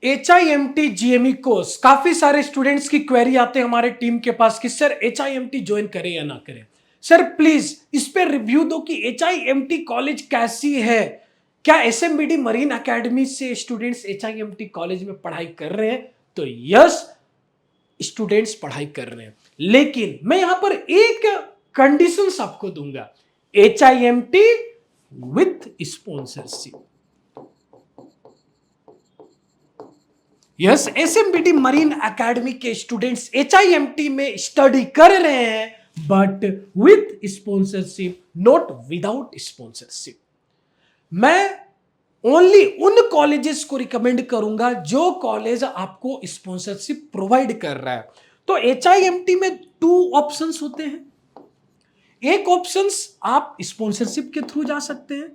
HIMT GME course काफी सारे students की क्वेरी आते हैं हमारे टीम के पास कि सर HIMT ज्वाइन करें या ना करें। सर प्लीज इस पे रिव्यू दो कि HIMT कॉलेज कैसी है। क्या SMBD मरीन एकेडमी से स्टूडेंट्स HIMT कॉलेज में पढ़ाई कर रहे हैं? तो यस, स्टूडेंट्स पढ़ाई कर रहे हैं, लेकिन मैं यहां पर एक कंडीशंस आपको दूंगा। HIMT with sponsorship. Yes, SMBD marine academy के स्टूडेंट्स HIMT में स्टडी कर रहे हैं, but with sponsorship, not without sponsorship. मैं ओनली उन कॉलेजेस को रिकमेंड करूंगा जो कॉलेज आपको स्पॉन्सरशिप प्रोवाइड कर रहा है। तो HIMT में 2 ऑप्शंस होते हैं। एक ऑप्शंस आप स्पॉन्सरशिप के थ्रू जा सकते हैं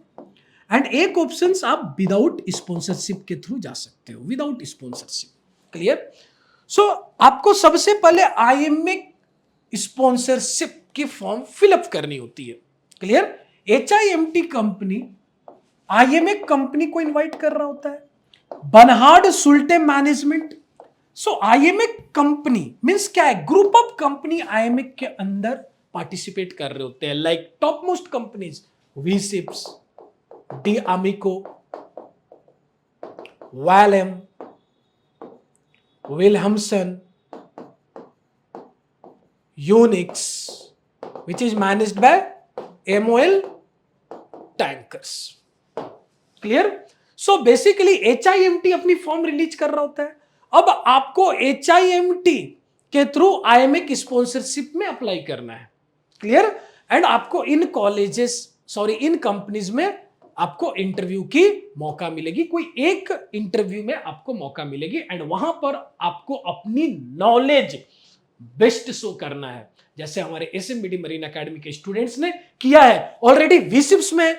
एंड एक ऑप्शंस आप विदाउट स्पॉन्सरशिप के थ्रू जा सकते हो, विदाउट स्पॉन्सरशिप। क्लियर? सो आपको सबसे पहले IMA स्पॉन्सरशिप की फॉर्म फिलअप करनी होती है। Clear? HIMT company IMA company को इनवाइट कर रहा होता है, बर्नार्ड सुल्टे मैनेजमेंट। सो IMA कंपनी मींस क्या है? ग्रुप ऑफ कंपनी IMA के अंदर पार्टिसिपेट कर रहे होते हैं, like top most companies V-Ships, d'Amico, Wallem, Wilhelmsen, Unix, which is managed by MOL tankers. Clear? So basically HIMT अपनी फॉर्म रिलीज कर रहा होता है। अब आपको HIMT के थ्रू IMA की स्पॉन्सरशिप में अप्लाई करना है। क्लियर? एंड आपको इन कॉलेजेस इन कंपनीज में आपको इंटरव्यू की मौका मिलेगी, कोई एक इंटरव्यू में आपको मौका मिलेगी एंड वहां पर आपको अपनी नॉलेज बेस्ट शो करना है, जैसे हमारे SMBD मरीन एकेडमी के स्टूडेंट्स ने किया है। ऑलरेडी V-Ships में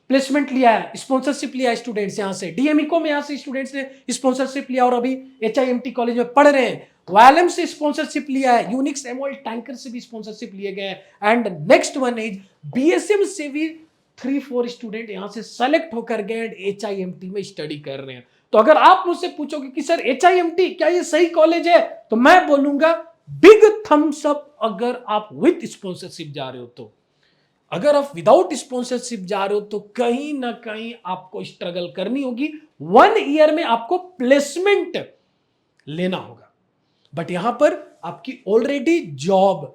प्लेसमेंट लिया है, स्पॉन्सरशिप लिया है स्टूडेंट्स यहां से, DMECO में यहां से स्टूडेंट्स ने स्पॉन्सरशिप लिया और अभी HIMT कॉलेज में पढ़ रहे हैं। वायलम से स्पॉन्सरशिप लिया है, यूनिक्स MOL टैंकर से भी स्पॉन्सरशिप लिए गए हैं and next one is BSM से भी 3-4 स्टूडेंट यहां से सेलेक्ट होकर गए एंड HIMT में स्टडी कर रहे हैं। तो अगर आप मुझसे पूछोगे कि सर HIMT क्या ये सही कॉलेज है, तो मैं बोलूंगा बिग थम्स अप अगर आप विथ स्पॉन्सरशिप जा रहे हो तो। अगर आप विदाउट स्पॉन्सरशिप जा रहे हो तो कहीं ना कहीं आपको स्ट्रगल करनी होगी, 1 ईयर में आपको प्लेसमेंट लेना होगा, बट यहां पर आपकी ऑलरेडी जॉब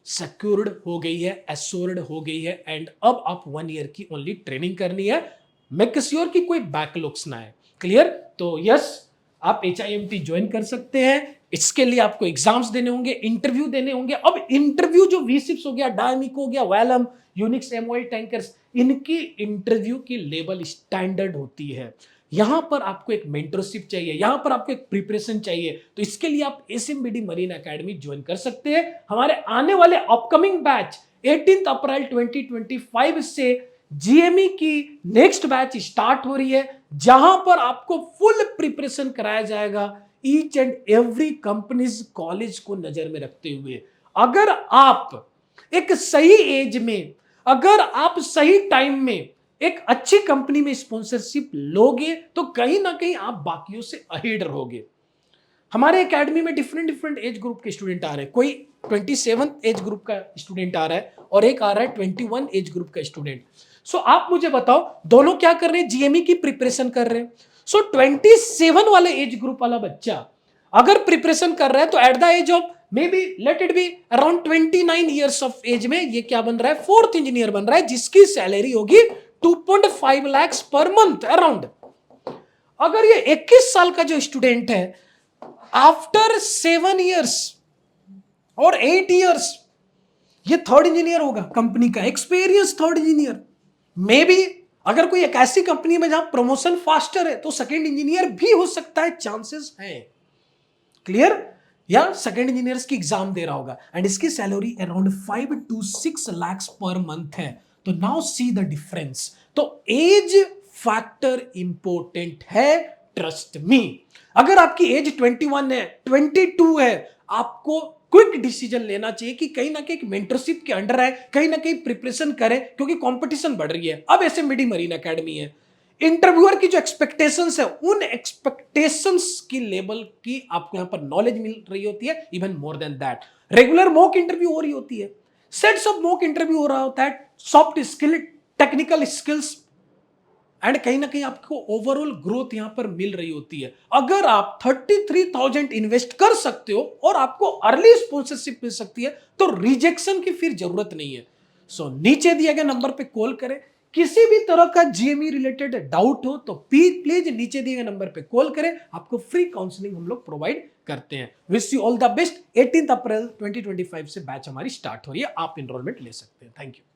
सिक्योर्ड हो गई है, एश्योर्ड हो गई है एंड अब आप 1 ईयर की ओनली ट्रेनिंग करनी है, मेक श्योर कि कोई बैकलॉग्स ना है। क्लियर? तो यस, आप HIMT ज्वाइन कर सकते हैं। इसके लिए आपको एग्जाम्स देने होंगे, इंटरव्यू देने होंगे। अब इंटरव्यू जो V-Ships हो गया, डायमिको हो गया, वैलम, यूनिक्स MOL टैंकर्स, इनकी इंटरव्यू की लेवल स्टैंडर्ड होती है। यहां पर आपको एक मेंटरशिप चाहिए, यहां पर आपको एक प्रिपरेशन चाहिए, तो इसके लिए आप SMBD मरीन एकेडमी ज्वाइन कर सकते हैं। हमारे आने वाले अपकमिंग बैच 18 अप्रैल 2025 से GME की नेक्स्ट बैच स्टार्ट हो रही है, जहां पर आपको फुल प्रिपरेशन कराया जाएगा each and every companies college को नजर में रखते हुए। अगर आप एक सही एज में, अगर आप सही टाइम में एक अच्छी कंपनी में स्पॉन्सरशिप लोगे तो कहीं ना कहीं आप बाकियों से अहेड रहोगे। हमारे एकेडमी में डिफरेंट एज ग्रुप के स्टूडेंट आ रहे हैं, कोई 27 एज ग्रुप का स्टूडेंट आ रहा है और एक आ रहा है 21 एज ग्रुप का स्टूडेंट। सो आप मुझे बताओ दोनों क्या कर रहे हैं? GME की प्रिपरेशन कर रहे हैं। सो 27 वाले एज ग्रुप वाला बच्चा अगर प्रिपरेशन कर रहा है तो at the age of maybe let it be around 29 years of age में ये क्या बन रहा है? 4th इंजीनियर बन रहा है, जिसकी सैलरी होगी 2.5 लाख पर मंथ अराउंड। अगर ये 21 साल का जो स्टूडेंट है, आफ्टर 7 ईयर्स और 8 ईयर्स ये 3rd इंजीनियर होगा, कंपनी का experience 3rd engineer. May be अगर कोई एक ऐसी कंपनी में जहां प्रमोशन फास्टर है तो 2nd इंजीनियर भी हो सकता है, चांसेस हैं। क्लियर? या 2nd इंजीनियर्स की एग्जाम दे रहा होगा एंड इसकी salary around 5 to 6 lakh per month है। तो नाउ सी द डिफरेंस। तो एज फैक्टर इंपॉर्टेंट है, ट्रस्ट मी। अगर आपकी एज 21 है, 22 है, आपको क्विक डिसीजन लेना चाहिए कि कहीं ना कहीं मेंटरशिप के अंडर है, कहीं ना कहीं प्रिपरेशन करें, क्योंकि कंपटीशन बढ़ रही है। अब SMBD मरीन एकेडमी है, इंटरव्यूअर की जो एक्सपेक्टेशंस है उन एक्सपेक्टेशंस की लेवल की आपको यहां पर नॉलेज मिल रही होती है, even more than that. Regular mock interview हो रही होती है, सेट्स ऑफ मॉक इंटरव्यू हो रहा होता है, soft skill, technical skills, and कहीं ना कहीं आपको ओवरऑल ग्रोथ यहां पर मिल रही होती है। अगर आप 33,000 इन्वेस्ट कर सकते हो और आपको अर्ली स्पॉन्सरशिप मिल सकती है तो रिजेक्शन की फिर जरूरत नहीं है। सो नीचे दिए गए नंबर पे कॉल करें। किसी भी तरह का जीएमई रिलेटेड डाउट हो तो प्लीज नीचे दिए गए नंबर पे कॉल करें, आपको फ्री काउंसलिंग हम लोग प्रोवाइड करते हैं। Wish you all the best. 18 अप्रैल 2025 से बैच हमारी स्टार्ट हो रही है, आप इनरोलमेंट ले सकते हैं। Thank you.